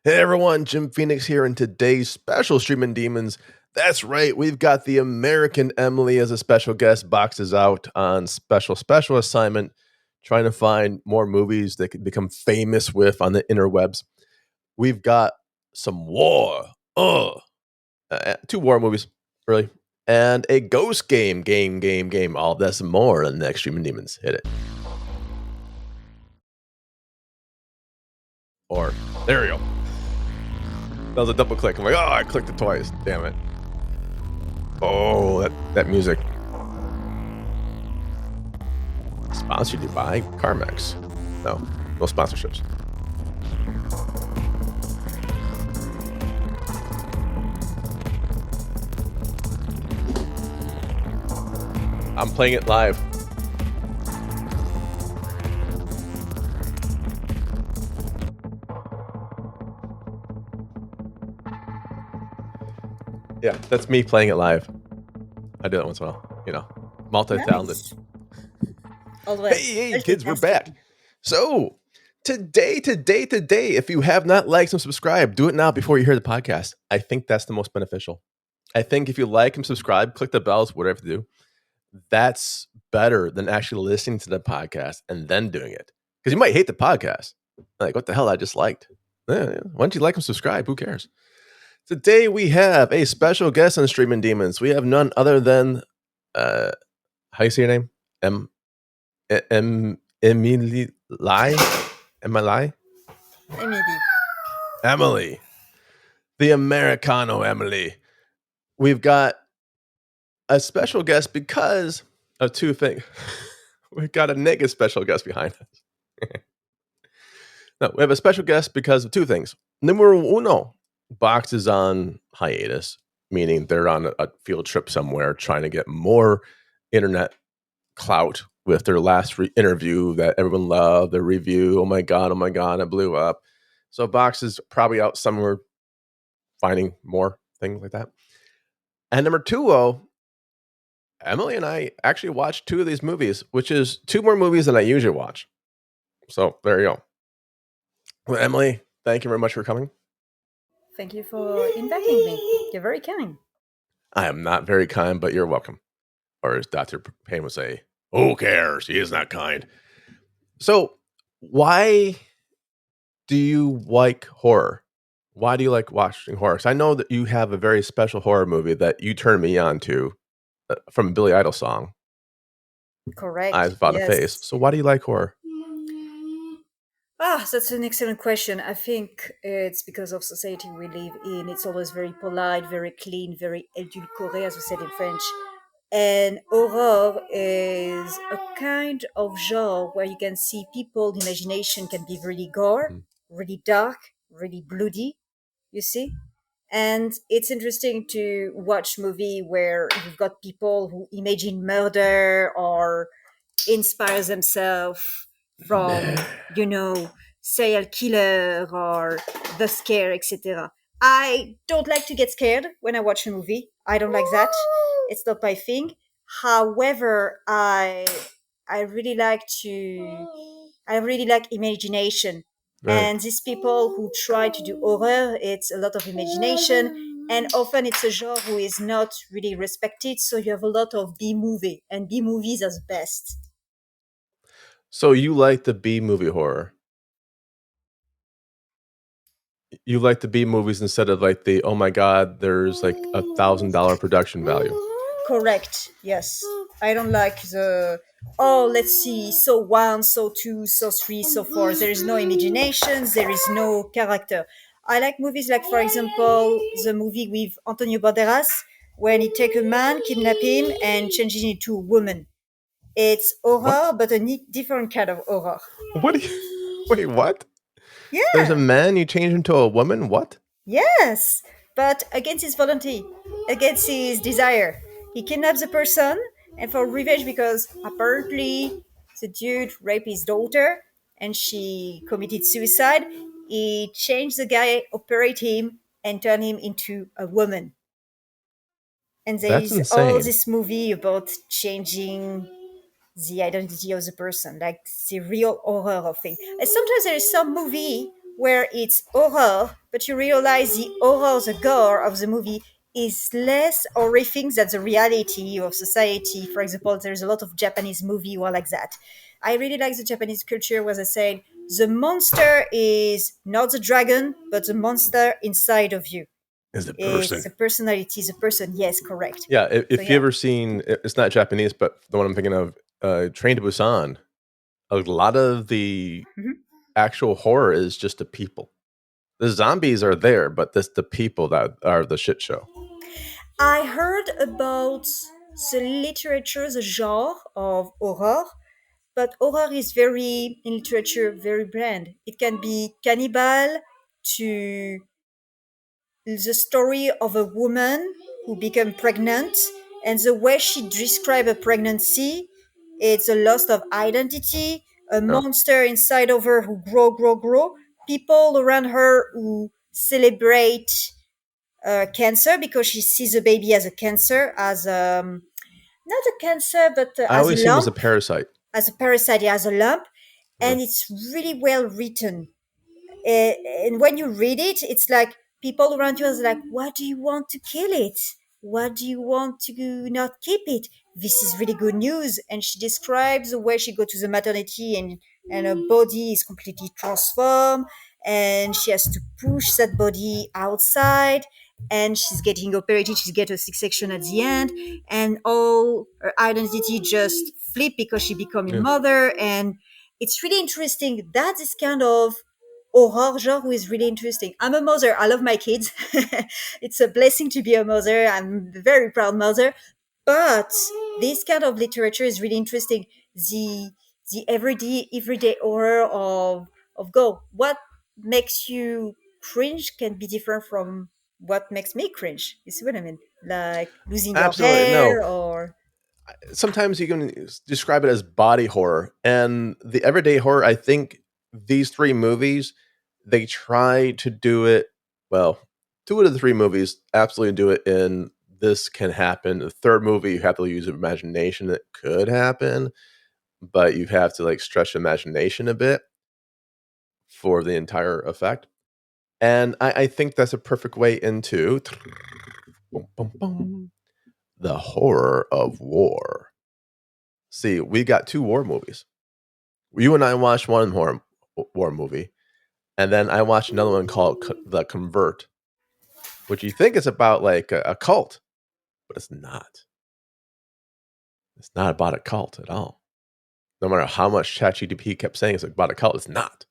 Hey everyone, Jim Phoenix here, and today's special Streamin Demons. That's right, we've got the American Emily as a special guest. Box is out on special assignment, trying to find more movies that could become famous with on the interwebs. We've got some war, two war movies, really, and a ghost game. All of this and more on the next Streamin Demons. Hit it. Or there we go. That was a double click. I'm like, oh, I clicked it twice. Damn it. Oh, that music. Sponsored by Carmex. No sponsorships. I'm playing it live. Yeah, that's me playing it live. I do that once in a while, multi-talented. Nice. Hey, kids, we're back. So today, if you have not liked and subscribed, do it now before you hear the podcast. I think that's the most beneficial. I think if you like and subscribe, click the bells, whatever you do, that's better than actually listening to the podcast and then doing it. Because you might hate the podcast. Like, what the hell I just liked? Why don't you like and subscribe? Who cares? Today we have a special guest on Streamin Demons. We have none other than how you say your name? Emily. Emily. The Americano Emily. We've got a special guest because of two things. We've got a negative special guest behind us. No, we have a special guest because of two things. Numero uno. Box is on hiatus, meaning they're on a field trip somewhere trying to get more internet clout with their last interview that everyone loved, their review. Oh my God, it blew up. So Box is probably out somewhere finding more things like that. And number two, Emily and I actually watched two of these movies, which is two more movies than I usually watch. So there you go. Well, Emily, thank you very much for coming. Thank you for inviting me. You're very kind. I am not very kind, but you're welcome. Or as Dr. Payne would say, who cares? He is not kind. So why do you like horror? Why do you like watching horror? Because I know that you have a very special horror movie that you turned me on to from a Billy Idol song. Correct. Eyes Without a Face. So why do you like horror? That's an excellent question. I think it's because of society we live in. It's always very polite, very clean, very édulcoré, as we said in French. And horror is a kind of genre where you can see people's imagination can be really gore, really dark, really bloody, you see? And it's interesting to watch movie where you've got people who imagine murder or inspire themselves from, serial killer or the scare, etc. I don't like to get scared when I watch a movie. I don't like that. It's not my thing. However, I really like imagination. Right. And these people who try to do horror, it's a lot of imagination. And often it's a genre who is not really respected. So you have a lot of B-movie. And B-movies are the best. So you like the B-movie horror? You like the B-movies instead of like the, oh my God, there's like $1,000 production value. Correct. Yes. I don't like the, let's see, so 1, so 2, so 3, so 4. There is no imagination. There is no character. I like movies like, for example, the movie with Antonio Banderas, when he takes a man, kidnap him, and changes him into a woman. It's horror, but a different kind of horror. Wait, what? Yeah. There's a man, you change into a woman? What? Yes, but against his volunteer, against his desire. He kidnaps the person, and for revenge, because apparently the dude raped his daughter and she committed suicide, he changed the guy, operate him, and turn him into a woman. And there That's is insane. all this movie about changing the identity of the person, like the real horror of thing. And sometimes there is some movie where it's horror, but you realize the horror, the gore of the movie is less horrific than the reality of society. For example, there's a lot of Japanese movie who are like that. I really like the Japanese culture where they say the monster is not the dragon, but the monster inside of you. Is the It's person. the personality, the person. Yes, correct. Yeah, if So you yeah. ever seen, it's not Japanese, but the one I'm thinking of, Train to Busan, a lot of the Mhm. actual horror is just the people. The zombies are there, but this the people that are the shit show. I heard about the literature, the genre of horror, but horror is very, in literature, very brand. It can be cannibal to the story of a woman who became pregnant, and the way she described a pregnancy, it's a loss of identity, a Oh, monster inside of her who grow, people around her who celebrate cancer because she sees the baby as a cancer, as not a cancer, but I as a always seen it was a lump, parasite. as a parasite, as a lump, Yeah. and it's really well written. And when you read it, it's like people around you are like, "Why do you want to kill it? Why do you want to not keep it? This is really good news." And she describes the way she go to the maternity and her body is completely transformed, and she has to push that body outside. And she's getting operated. She's get a C-section at the end, and all her identity just flip because she become a Yeah. mother. And it's really interesting. That is kind of horror genre is really interesting. I'm a mother. I love my kids. It's a blessing to be a mother. I'm a very proud mother. But this kind of literature is really interesting. The everyday horror of go. What makes you cringe can be different from what makes me cringe. You see what I mean? Like losing your Absolutely. No. hair or Sometimes you can describe it as body horror. And the everyday horror, I think these three movies, they try to do it well. Two of the three movies absolutely do it in this can happen. The third movie, you have to use imagination. It could happen, but you have to like stretch imagination a bit for the entire effect. And I think that's a perfect way into the horror of war. See, we got two war movies. You and I watched one war movie, and then I watched another one called The Convert, which you think is about like a cult, but it's not. It's not about a cult at all. No matter how much ChatGPT kept saying it's about a cult, it's not.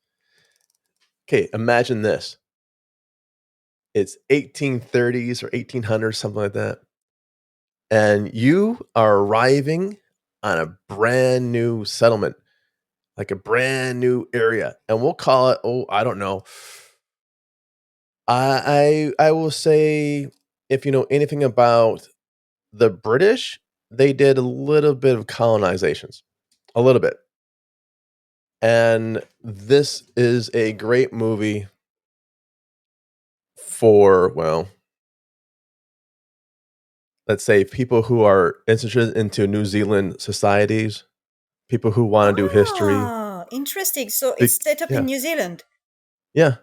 Okay, imagine this. It's 1830s or 1800s, something like that. And you are arriving on a brand new settlement, like a brand new area. And we'll call it, oh, I don't know. I will say if you know anything about the British, they did a little bit of colonizations. A little bit. And this is a great movie for, well, let's say people who are interested into New Zealand societies, people who want to do history. interesting. So Be- it's set up in yeah. New Zealand. Yeah. Yeah,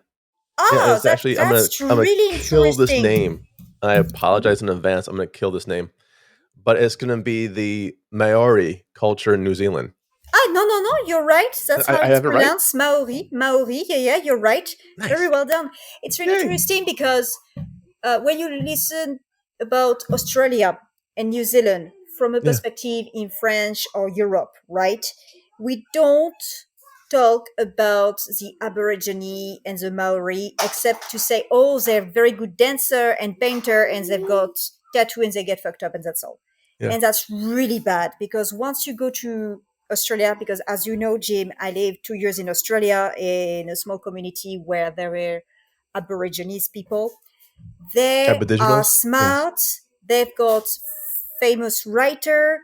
Oh, it's actually that's I'm gonna really kill this interesting. name. I apologize in advance. I'm gonna kill this name. But it's gonna be the Maori culture in New Zealand. Ah, no, you're right. That's how I it's have it right? pronounced. Maori. Yeah, you're right. Very Nice. well done. It's really Yay. interesting because when you listen about Australia and New Zealand from a Yeah. perspective in French or Europe, right? We don't talk about the Aborigine and the Maori except to say, oh, they're very good dancer and painter and they've got tattoo and they get fucked up and that's all. Yeah. And that's really bad because once you go to Australia, because as you know, Jim, I lived 2 years in Australia in a small community where there were Aborigines people. They are Aboriginals? Yes. smart. They've got famous writer.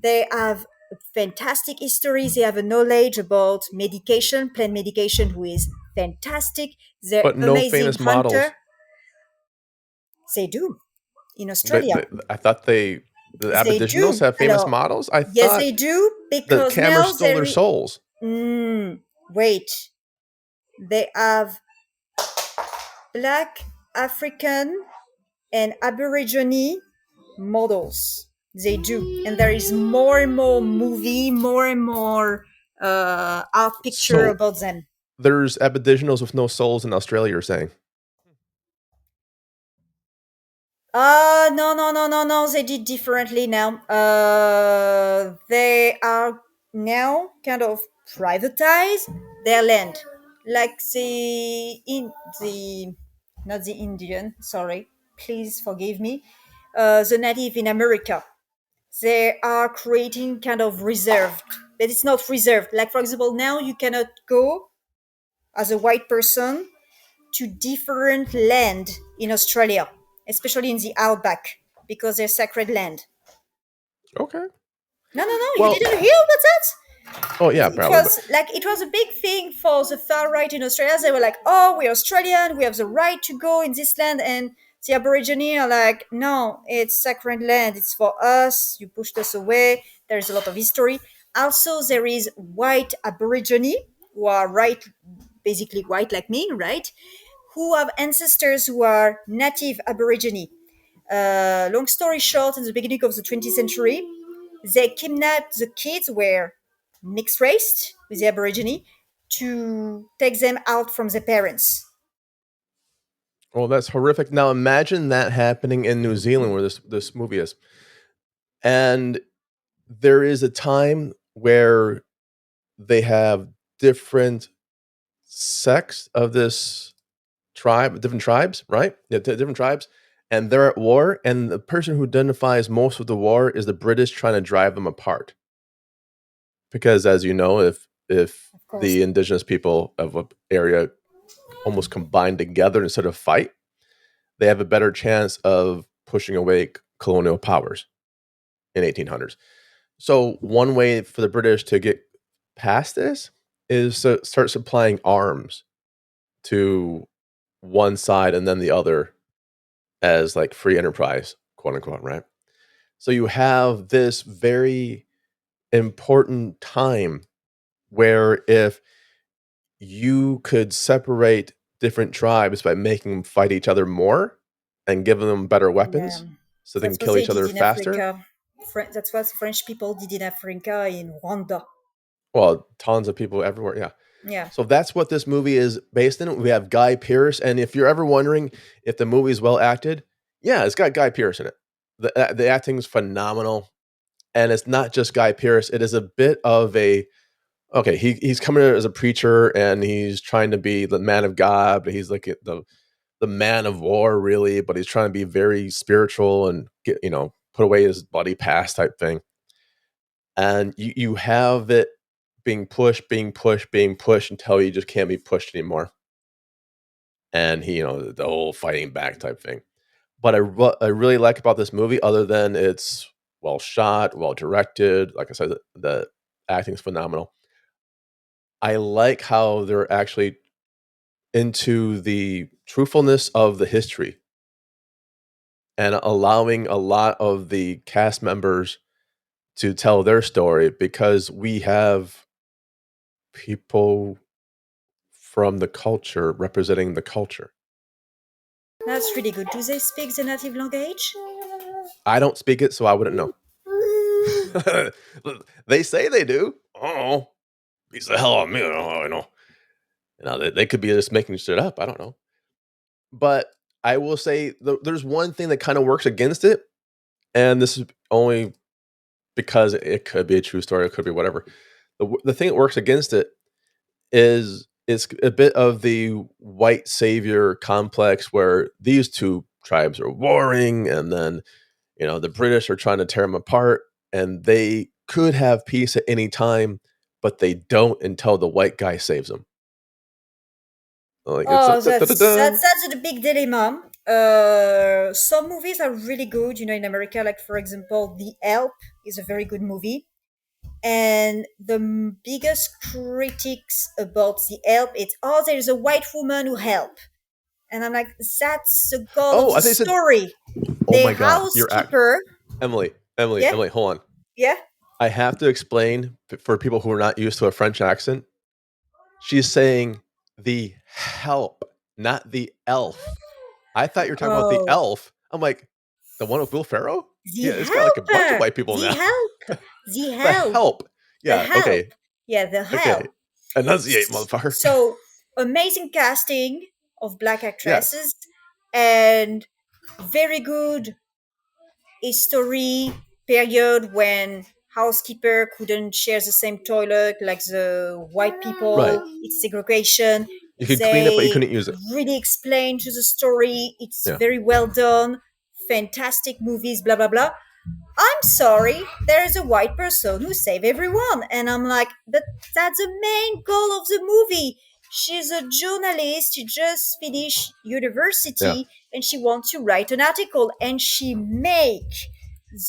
They have fantastic histories. They have a knowledge about medication, plant medication, who is fantastic. They're But no amazing famous models. hunter. They do in They, Australia. they, I thought the They Aboriginals do. have famous Alors, models. I yes, thought they do the because camera now stole their souls. wait. They have Black, African, and Aborigine models. They do, and there is more and more movie, more and more art picture So about them. there's Aboriginals with no souls in Australia, you're saying? No, no, no, no, no. They did differently now. They are now kind of privatize their land, like the not the Indian. Sorry, please forgive me. The native in America. They are creating kind of reserved, but it's not reserved. Like for example, now you cannot go as a white person to different land in Australia, especially in the outback, because they're sacred land. Okay. No, no, no, you Well, didn't hear about that? oh yeah, It probably, but was like it was a big thing for the far right in Australia. They were like, "Oh, we're Australian. We have the right to go in this land." And the Aborigine are like, "No, it's sacred land. It's for us. You pushed us away." There is a lot of history. Also, there is white Aborigine who are right, basically white like me, right? Who have ancestors who are native Aborigine. Long story short, in the beginning of the 20th century, they kidnapped the kids, were mixed race with the Aborigine, to take them out from their parents. well, that's horrific. Now imagine that happening in New Zealand, where this movie is, and there is a time where they have different sects of this tribe, different tribes, right? Yeah, different tribes, and they're at war. And the person who identifies most with the war is the British trying to drive them apart. Because, as you know, if Of course. the indigenous people of an area almost combine together instead of fight, they have a better chance of pushing away colonial powers in 1800s. So one way for the British to get past this is to start supplying arms to one side and then the other as like free enterprise, quote unquote, right? So you have this very important time where if you could separate different tribes by making them fight each other more and giving them better Yeah, weapons so they can that's what kill they each did other in faster. Africa. That's what French people did in Africa, in Rwanda. Well, tons of people everywhere. Yeah. Yeah. So that's what this movie is based in. We have Guy Pearce. And if you're ever wondering if the movie is well acted, yeah, it's got Guy Pearce in it. The acting is phenomenal. And it's not just Guy Pearce. It is a bit of a okay. He's coming as a preacher and he's trying to be the man of God, but he's like the man of war, really. But he's trying to be very spiritual and get put away his bloody past type thing. And you have it being pushed, being pushed, being pushed until you just can't be pushed anymore. And he, the whole fighting back type thing. But what I really like about this movie, other than it's well shot, well directed, like I said, the acting is phenomenal. I like how they're actually into the truthfulness of the history and allowing a lot of the cast members to tell their story because we have people from the culture representing the culture. That's really good. Do they speak the native language? I don't speak it, so I wouldn't know. They say they do. Oh, piece the hell on me. I don't know. I know. They could be just making shit up. I don't know. But I will say there's one thing that kind of works against it, and this is only because it could be a true story. It could be whatever. The thing that works against it is it's a bit of the white savior complex where these two tribes are warring, and then the British are trying to tear them apart, and they could have peace at any time, but they don't until the white guy saves them. Like it's Oh, da, da, da, da. that's the big dilemma. Some movies are really good, in America. Like for example, The Help is a very good movie. And the biggest critics about The Help, it's there is a white woman who help, and I'm like, that's the god of Oh, the I think it said, story. oh The my god, housekeeper, Emily, Emily, yeah, Emily, hold on. yeah. I have to explain for people who are not used to a French accent. She's saying the help. not the elf. I thought you were talking about the Oh, elf. I'm like, the one with Will Ferrell? the Yeah, it's got like a bunch of helper, white people the now. help, the The help, help. the Yeah, help. okay. Yeah, the Okay. help. Enunciate, motherfucker. So amazing casting of black Yes. actresses and very good history period when housekeeper couldn't share the same toilet like the white people. Right. It's segregation. You could clean it, but you They couldn't use it. really explain to the story. It's Yeah. very well done. Fantastic movies, blah blah blah. I'm sorry, there is a white person who saved everyone. And I'm like, but that's the main goal of the movie. She's a journalist, she just finished Yeah. university and she wants to write an article and she make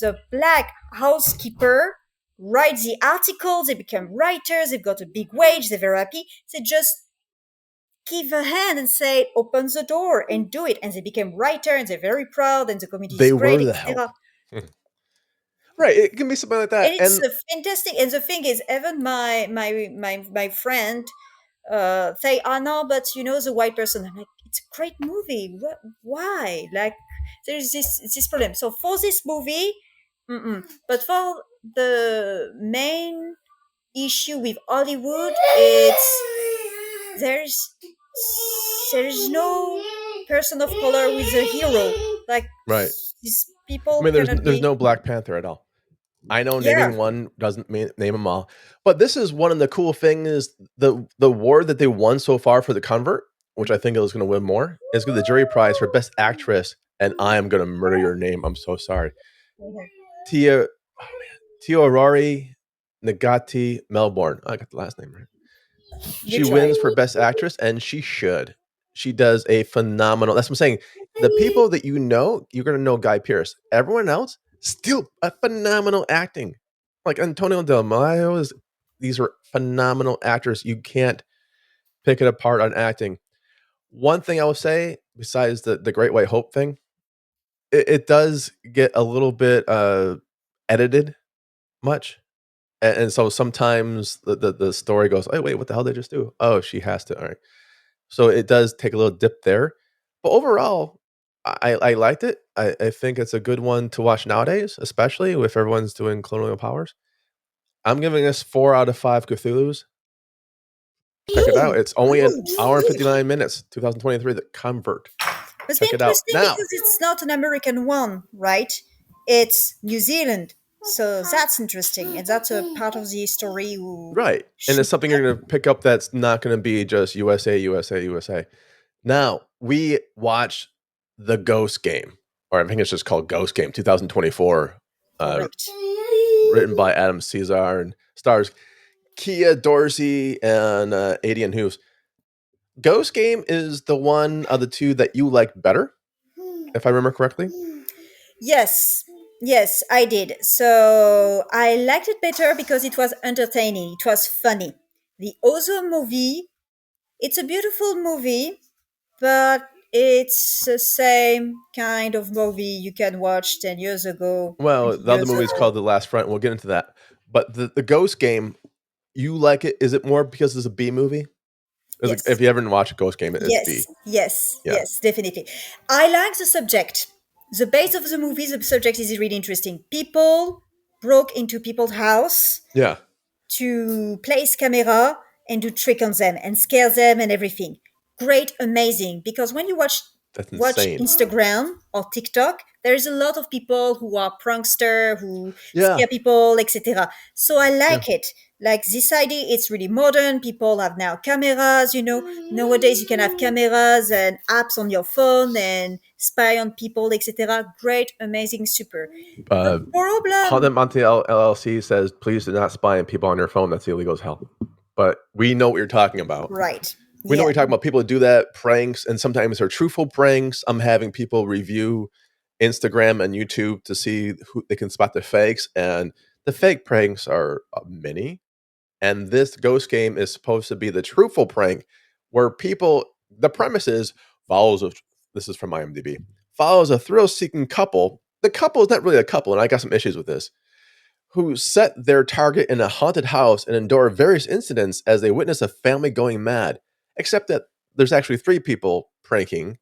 the black housekeeper write the articles, they become writers, they've got a big wage, they're very happy. They just give a hand and say, open the door and do it. And they became writer and they're very proud and the community is They great, were the help. etc. Right. It can be something like that. And it's And fantastic. And the thing is, even my friend say, "Oh no, but you know the white person." I'm like, "It's a great movie. What? Why? Like, there's this problem." So for this movie, but for the main issue with Hollywood, it's there's there's no person of color with a hero. Like right. these people I mean, cannot there's be. no Black Panther at all. I know Yeah, naming one doesn't mean name them all, but this is one of the cool things. The award that they won so far for The Convert, which I think it was going to win more, is the jury prize for Best Actress. And I am going to murder your name. I'm so sorry, Tia. Oh man, Tia Aurori Nagati Melbourne. I got the last name right. you She try. wins for Best Actress, and she should. She does a phenomenal. That's what I'm saying. The people that you know, you're gonna know Guy Pearce. Everyone else, still a phenomenal acting. Like Antonio Del Mayo is. These are phenomenal actors. You can't pick it apart on acting. One thing I will say, besides the Great White Hope thing, it does get a little bit edited much. And so sometimes the story goes, oh wait, what the hell did they just do? Oh, she has to. All right. So it does take a little dip there. But overall, I liked it. I think it's a good one to watch nowadays, especially if everyone's doing colonial powers. I'm giving this 4 out of 5 Cthulhu's. Check it out. Ooh, It's only an good, hour and good. 59 minutes, 2023, The Convert. It's Check very it out. interesting Now, because it's not an American one, right? It's New Zealand. So that's interesting. And that's a part of the story who right. And should it's something you're going to pick up that's not going to be just USA, USA, USA. Now, we watched The Ghost Game, or I think it's just called Ghost Game 2024, correct. written by Adam Cesar and stars Kia Dorsey and Adian Hughes. Ghost Game is the one of the two that you like better, if I remember correctly. Yes, yes, I did. So I liked it better because it was entertaining. It was funny. The other movie, it's a beautiful movie, but it's the same kind of movie you can watch 10 years ago, Well, 20 the other years movie is ago. called The Last Front. We'll get into that. But the Ghost Game, you like it? Is it more because it's a B movie? Yes. If you ever watch a Ghost Game, it's Yes, B. yes, Yeah, yes, definitely. I like the subject. The base of the movie, the subject is really interesting. People broke into people's house yeah, to place camera and do trick on them and scare them and everything. Great, amazing. Because when you that's watch insane. Instagram or TikTok, there is a lot of people who are prankster, who Yeah, scare people, etc. So I yeah. like it. Like this idea, it's really modern. People have now cameras, you know. Nowadays you can have cameras and apps on your phone and spy on people, etc. Great, amazing, super. The Uh, problem, HauntedMTL LLC says, please do not spy on people on your phone. That's illegal as hell. But we know what you're talking about. right? We know what Yeah. you're talking about. People who do that, pranks, and sometimes they're truthful pranks. I'm having people review Instagram and YouTube to see who they can spot the fakes. And the fake pranks are many. And this Ghost Game is supposed to be the truthful prank where people, the premise is, follows a, this is from IMDb, follows a thrill seeking couple. The couple is not really a couple, and I got some issues with this, who set their target in a haunted house and endure various incidents as they witness a family going mad. Except that there's actually 3 people pranking,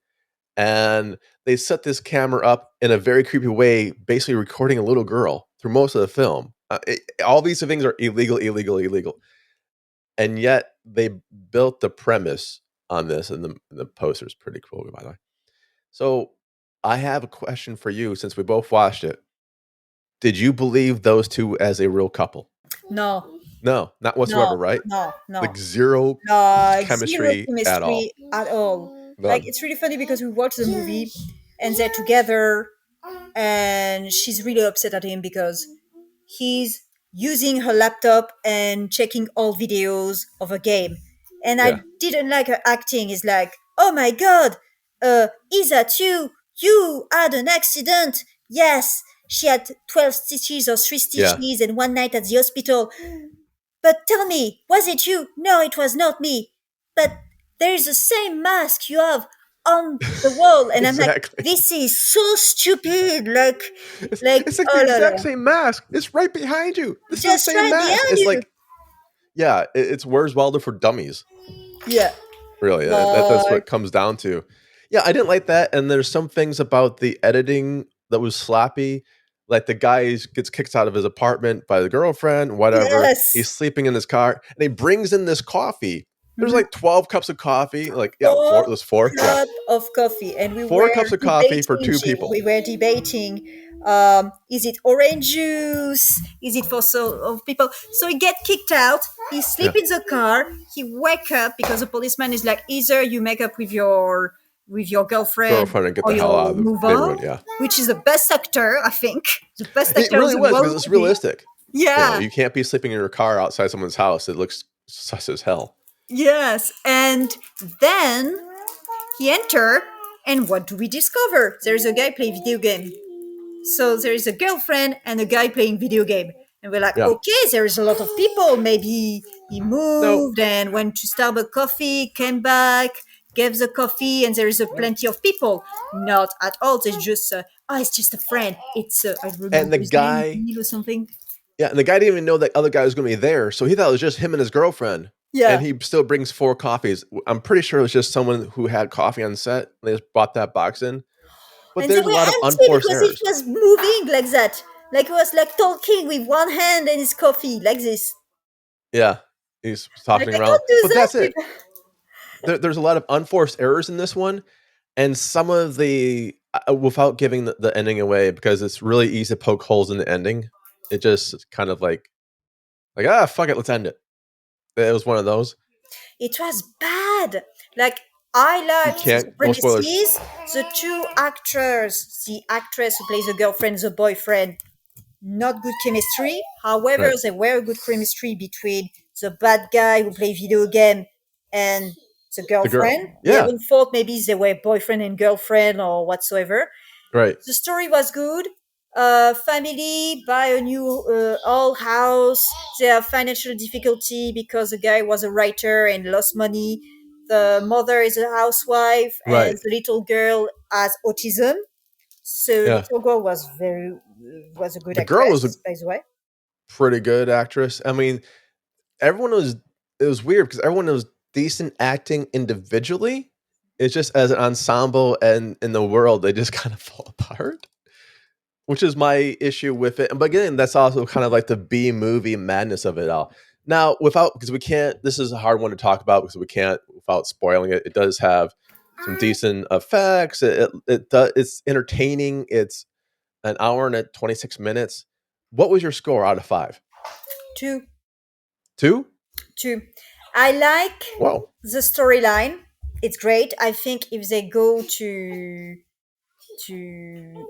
and they set this camera up in a very creepy way, basically recording a little girl through most of the film. All these things are illegal, and yet they built the premise on this, and the poster's pretty cool, by the way. So I have a question for you, since we both watched it. Did you believe those two as a real couple? No, No, not whatsoever, right? no. Like zero Zero chemistry at all. chemistry at all. Like, None. it's really funny because we watched the movie and they're together, and she's really upset at him because he's using her laptop and checking all videos of a game. And Yeah. I didn't like her acting. It's like, oh my god, is that you? You had an accident. Yes, she had 12 stitches or 3 stitches and one night at the hospital. But tell me, was it you? No, it was not me. But there is the same mask you have on the wall. And I'm like, Exactly. this is so stupid. Like, It's like the exact same mask. It's right behind you. This is Just the same right mask. behind It's you. like, yeah, it's Where's Waldo for dummies. Yeah. Really, that's what it comes down to. Yeah, I didn't like that, and there's some things about the editing that was sloppy. Like the guy gets kicked out of his apartment by the girlfriend, whatever. Yes. He's sleeping in his car, and he brings in this coffee. There's like 12 cups of coffee. Like, Four there's 4. Yeah, cup of coffee, and 4 cups of coffee for 2 people. We were debating, is it orange juice? Is it for so of people? So he get kicked out. He sleep in the car. He wake up because the policeman is like, either you make up with your girlfriend And get or the hell out of the move neighborhood. on. Yeah, Which is the best actor, I think. The best actor. it really of the was, world because it's movie. realistic. Yeah. You can't be sleeping in your car outside someone's house. It looks sus as hell. Yes, and then he enter, and what do we discover? There's a guy playing video game. So there is a girlfriend and a guy playing video game. And we're like, okay, there is a lot of people. Maybe he moved and went to Starbucks coffee, came back, gave the coffee, and there is plenty of people. Not at all. It's just, it's just a friend. It's, I remember And the his guy, name, Neil or something. Yeah, and the guy didn't even know that other guy was going to be there, so he thought it was just him and his girlfriend. Yeah. And he still brings 4 coffees. I'm pretty sure it was just someone who had coffee on set. They just brought that box in. But And there's a lot of unforced errors. It was moving like that. Like it was like talking with one hand and his coffee, like this. Yeah, he's talking Like, around. But that's it. There's a lot of unforced errors in this one. And some of the, without giving the ending away, because it's really easy to poke holes in the ending, it just kind of like, fuck it, let's end it. It was one of those. It was bad. Like, I liked the premises, the 2 actors, the actress who plays the girlfriend, the boyfriend, not good chemistry. However, there were good chemistry between the bad guy who played video game and the girlfriend. We haven't thought maybe they were boyfriend and girlfriend or whatsoever. Right. The story was good. Family buy a new old house. They have financial difficulty because the guy was a writer and lost money. The mother is a housewife, and the little girl has autism. So the little girl was a good actress. The girl was by the way, pretty good actress. I mean, it was weird because everyone was decent acting individually. It's just as an ensemble and in the world, they just kind of fall apart. Which is my issue with it. But again, that's also kind of like the B movie madness of it all. Now, because we can't, this is a hard one to talk about because we can't, without spoiling it, it does have some decent effects. It's entertaining. It's an hour and 26 minutes. What was your score out of 5? 2. 2? 2. I like the storyline. It's great. I think if they go to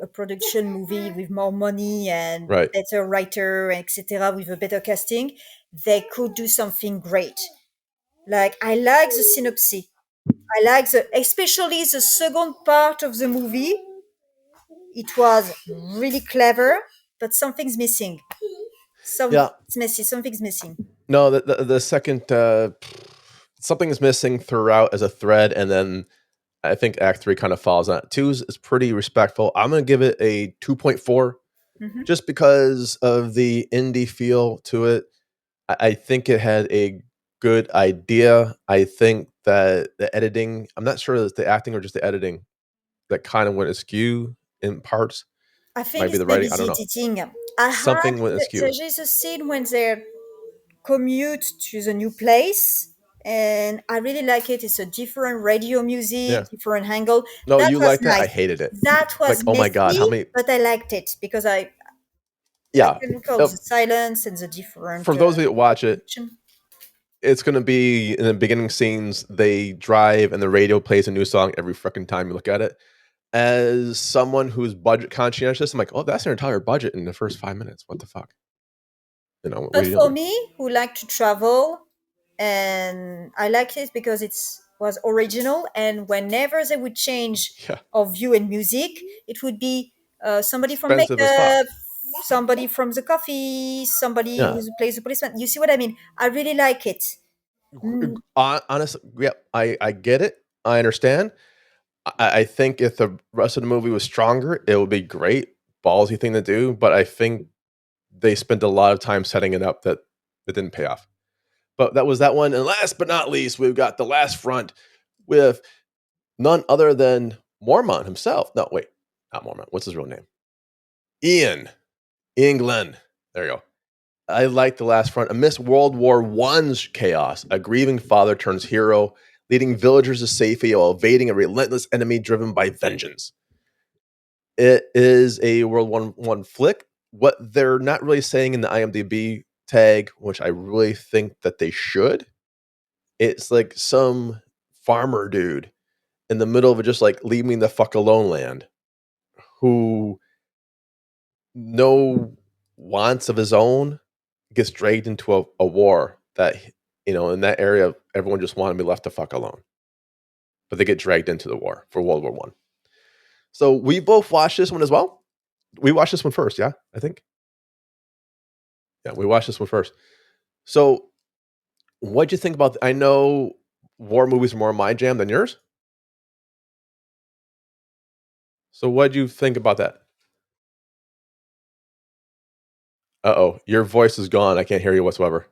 a production movie with more money and better writer, etc., with a better casting, they could do something great. Like, I like the synopsis. I like especially the second part of the movie. It was really clever, but something's missing. It's messy. Something's missing. No, the second something is missing throughout as a thread, and then I think Act 3 kind of falls on it. 2 is pretty respectful. I'm going to give it a 2.4 just because of the indie feel to it. I think it had a good idea. I think that the editing, I'm not sure if it's the acting or just the editing that kind of went askew in parts. I think Might be it's the maybe writing. I don't the know. editing. I had Something went askew. there's a scene when they commute to the new place, and I really like it. It's a different radio music, Yeah. different angle. No, That you was liked it. I nice. hated it. That was Like, oh my God, how messy, many? but I liked it because I Yeah. can recall Uh, the silence and the different for those of you that watch it, production. it's going to be in the beginning scenes. They drive and the radio plays a new song every freaking time you look at it. As someone who's budget conscientious, I'm like, oh, that's their entire budget in the first 5 minutes. What the fuck? What But are you for doing? me, who like to travel, and I like it because it was original, and whenever they would change Yeah. of view and music, it would be somebody from Expensive as makeup, fuck. somebody from the coffee, somebody Yeah. who plays the policeman. You see what I mean? I really like it. Mm, Honestly, yeah, I get it. I understand. I think if the rest of the movie was stronger, it would be great. Ballsy thing to do, but I think they spent a lot of time setting it up that it didn't pay off. But that was that one. And last but not least, we've got the last front with none other than Mormont himself. No, wait, not Mormont. What's his real name? Ian Glenn. There you go. I like the last front. Amidst World War I's chaos, a grieving father turns hero, leading villagers to safety while evading a relentless enemy driven by vengeance. It is a World War One flick. What they're not really saying in the IMDb tag, which I really think that they should, it's like some farmer dude in the middle of just like leave me the fuck alone land, who no wants of his own gets dragged into a war that in that area everyone just wanted to be left the fuck alone, but they get dragged into the war for World War One. So we both watched this one as well. We watched this one first, yeah, I think. Yeah, we watched this one first. So what'd you think about I know war movies are more my jam than yours. So what'd you think about that? Uh-oh, your voice is gone. I can't hear you whatsoever.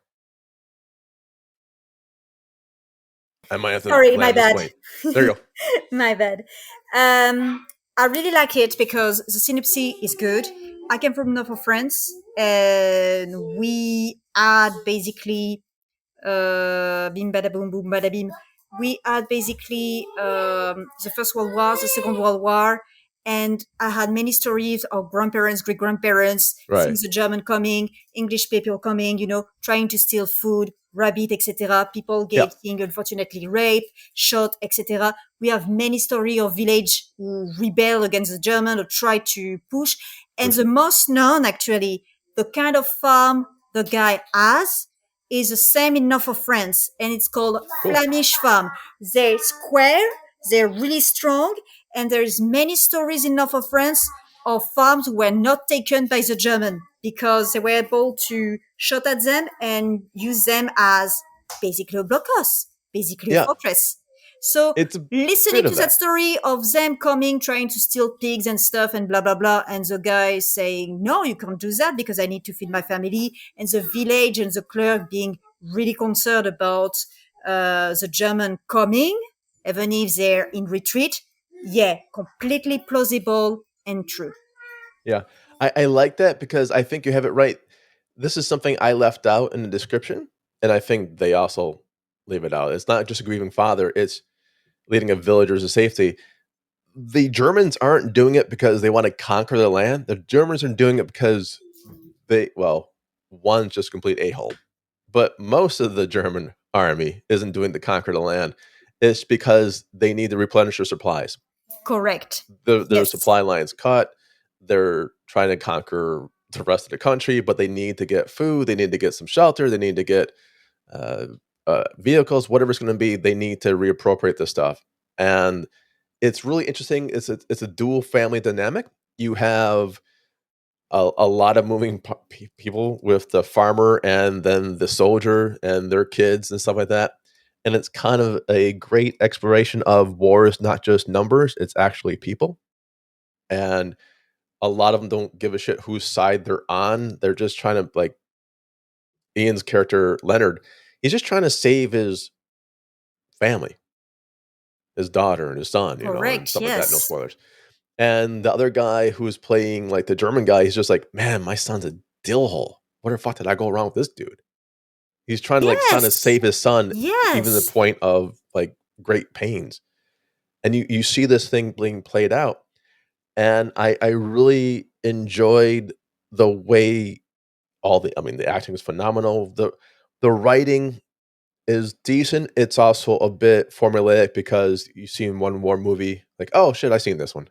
I might have to Sorry, my land this bad. plane. There you go. My bad. I really like it because the synopsis is good. I came from north of France, and we had basically bim bada boom boom bada bim. We had basically the First World War, the Second World War, and I had many stories of grandparents, great grandparents, seeing Right. the German coming, English people coming, trying to steal food, rabbit, etc. People Yeah. getting unfortunately raped, shot, etc. We have many stories of village who rebel against the German or try to push. And Push. the most known, actually, the kind of farm the guy has is the same in north of France, and it's called Cool. Flemish farm. They're square, they're really strong, and there's many stories in north of France of farms who were not taken by the German because they were able to shoot at them and use them as basically a blockhouse, basically a Yeah. fortress. So It's a listening bit to of that that. story of them coming, trying to steal pigs and stuff and blah, blah, blah, and the guy saying, no, you can't do that because I need to feed my family, and the village and the clerk being really concerned about the German coming, even if they're in retreat. Yeah, completely plausible and true. Yeah. I like that because I think you have it right. This is something I left out in the description, and I think they also leave it out. It's not just a grieving father, it's leading a villagers to safety. The Germans aren't doing it because they want to conquer the land. The Germans are doing it because one's just complete a-hole. But most of the German army isn't doing to conquer the land. It's because they need to replenish their supplies. Correct. Their Yes. supply lines cut. They're trying to conquer the rest of the country, but they need to get food. They need to get some shelter. They need to get uh, vehicles, whatever it's going to be. They need to reappropriate this stuff, and it's really interesting. It's a dual family dynamic. You have a lot of moving people with the farmer and then the soldier and their kids and stuff like that. And it's kind of a great exploration of war is not just numbers, it's actually people. And a lot of them don't give a shit whose side they're on. They're just trying to, like Ian's character, Leonard. He's just trying to save his family, his daughter and his son, and Correct. stuff like that. No Yes. spoilers. And the other guy who's playing like the German guy, he's just like, man, my son's a dill hole. What the fuck did I go wrong with this dude? He's trying to save his son, even to the Yes. point of like great pains. And you see this thing being played out. And I really enjoyed the way the acting is phenomenal. The writing is decent. It's also a bit formulaic because you see in one war movie, like, oh shit, I've seen this one.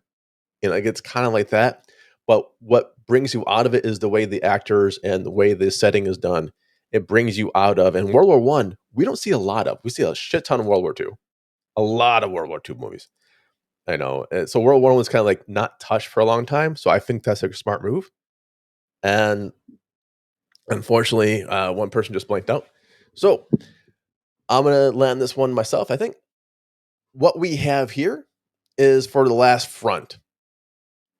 Like it's kind of like that. But what brings you out of it is the way the actors and the way the setting is done. It brings you out of, and World War One, we don't see a lot of. We see a shit ton of World War Two. A lot of World War Two movies. I know. And so World War One was kind of like not touched for a long time. So I think that's a smart move. And unfortunately, one person just blanked out. So I'm gonna land this one myself. I think what we have here is for the last front.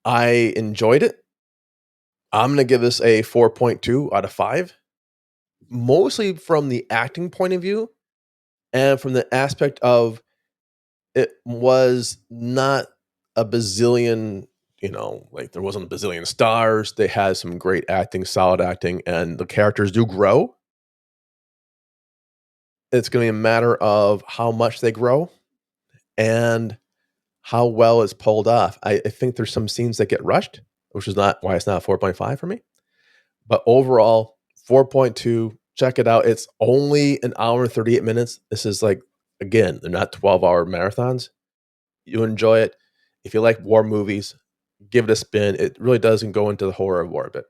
I enjoyed it. I'm gonna give this a 4.2 out of 5. Mostly from the acting point of view and from the aspect of it was not a bazillion, like there wasn't a bazillion stars. They had some great acting, solid acting, and the characters do grow. It's going to be a matter of how much they grow and how well it's pulled off. I think there's some scenes that get rushed, which is not why it's not a 4.5 for me. But overall, 4.2. Check it out. It's only an hour and 38 minutes. This is like, again, they're not 12-hour marathons. You enjoy it. If you like war movies, give it a spin. It really doesn't go into the horror of war a bit.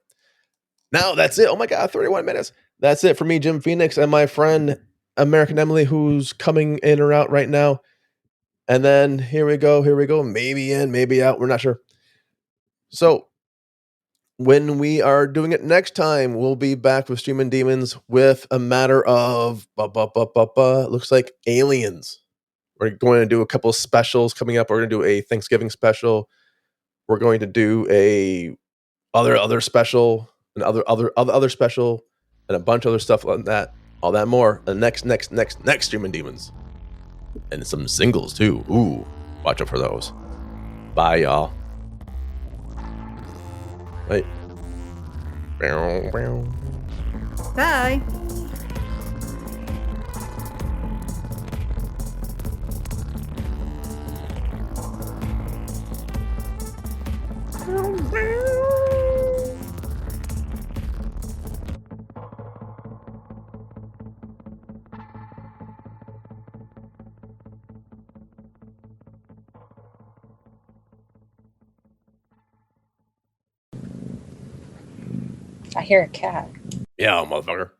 Now that's it. Oh my God, 31 minutes. That's it for me, Jim Phoenix, and my friend American Emily, who's coming in or out right now. And then here we go. Maybe in, maybe out. We're not sure. So when we are doing it next time, we'll be back with Streamin Demons with a matter of looks like aliens. We're going to do a couple of specials coming up. We're going to do a Thanksgiving special. We're going to do a other special, and other special, and a bunch of other stuff like that. All that more. The next Streamin Demons, and some singles too. Ooh, watch out for those. Bye, y'all. Bye. Bye. I hear a cat. Yeah, motherfucker.